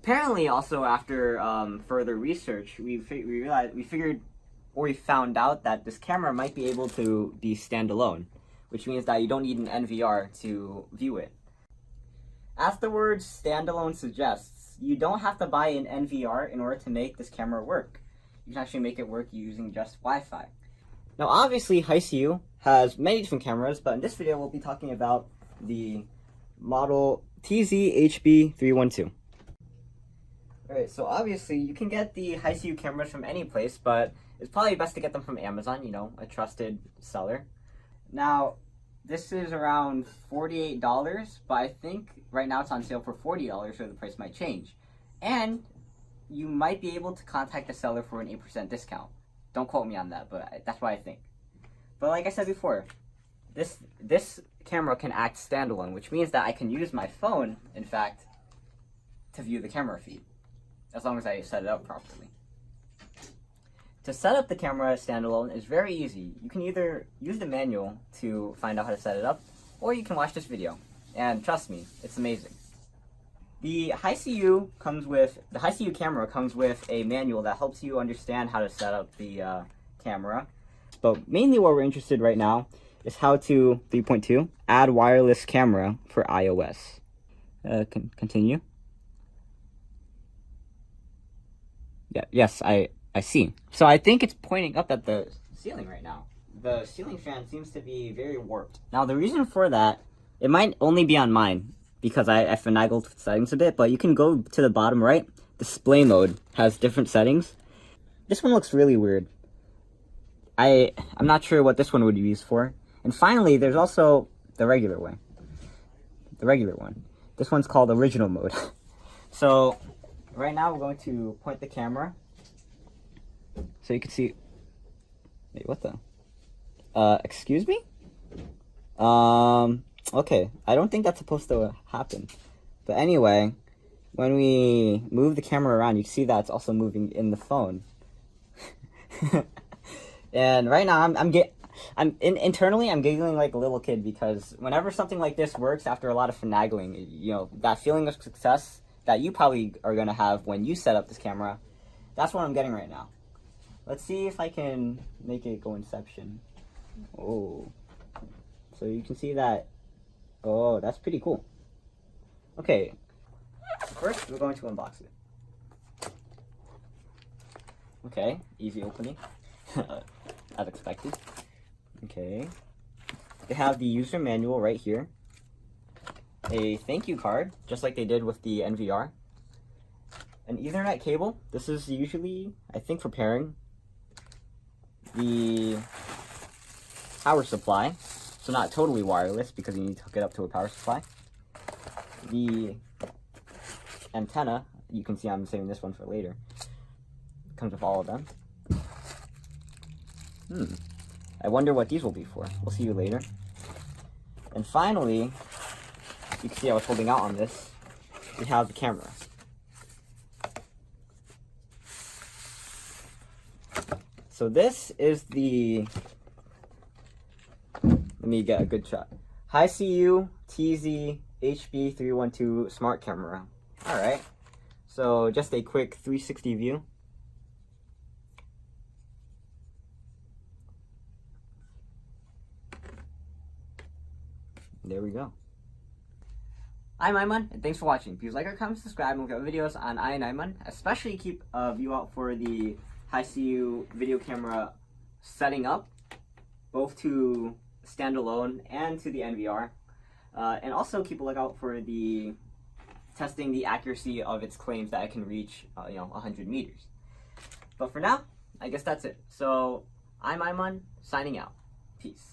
Apparently, also after further research, we found out that this camera might be able to be standalone, which means that you don't need an NVR to view it. As the word standalone suggests, you don't have to buy an NVR in order to make this camera work. You can actually make it work using just Wi-Fi. Now, obviously, Hiseeu has many different cameras, but in this video, we'll be talking about the model TZ-HB312. Alright, so obviously, you can get the Hiseeu cameras from any place, but it's probably best to get them from Amazon, you know, a trusted seller. Now, this is around $48, but I think right now it's on sale for $40, so the price might change. And you might be able to contact the seller for an 8% discount. Don't quote me on that, but that's what I think. But like I said before, this camera can act standalone, which means that I can use my phone, in fact, to view the camera feed, as long as I set it up properly. To set up the camera standalone is very easy. You can either use the manual to find out how to set it up, or you can watch this video. And trust me, it's amazing. The Hiseeu camera comes with a manual that helps you understand how to set up the camera. But mainly what we're interested in right now is how to, 3.2, add wireless camera for iOS. Continue. Yeah, yes, I see. So I think it's pointing up at the ceiling right now. The ceiling fan seems to be very warped. Now the reason for that, it might only be on mine because I finagled with settings a bit, but you can go to the bottom right. Display mode has different settings. This one looks really weird. I'm not sure what this one would be used for. And finally, there's also the regular way. The regular one. This one's called original mode. So right now we're going to point the camera so you can see. Wait, what the? Excuse me? Okay, I don't think that's supposed to happen. But anyway, when we move the camera around, you see that it's also moving in the phone. And right now, internally, I'm giggling like a little kid because whenever something like this works after a lot of finagling, you know, that feeling of success that you probably are gonna have when you set up this camera, that's what I'm getting right now. Let's see if I can make it go Inception. Oh, so you can see that. Oh, that's pretty cool. Okay, first we're going to unbox it. Okay, easy opening, as expected. Okay, they have the user manual right here, a thank you card, just like they did with the NVR, an Ethernet cable. This is usually, I think, for pairing, the power supply. So not totally wireless because you need to hook it up to a power supply. The antenna, you can see I'm saving this one for later. It comes with all of them. I wonder what these will be for. We'll see you later. And finally, you can see I was holding out on this. We have the camera. So this is the, let me get a good shot, Hiseeu TZ-HB312 smart camera. Alright, so just a quick 360 view. There we go. I'm Ayman, and thanks for watching. Please like or comment, subscribe, and look at videos on I and Ayman. Especially keep a view out for the Hiseeu video camera setting up, both to standalone and to the NVR. And also keep a lookout for the testing the accuracy of its claims that it can reach, 100 meters. But for now, I guess that's it. So I'm Ayman, signing out. Peace.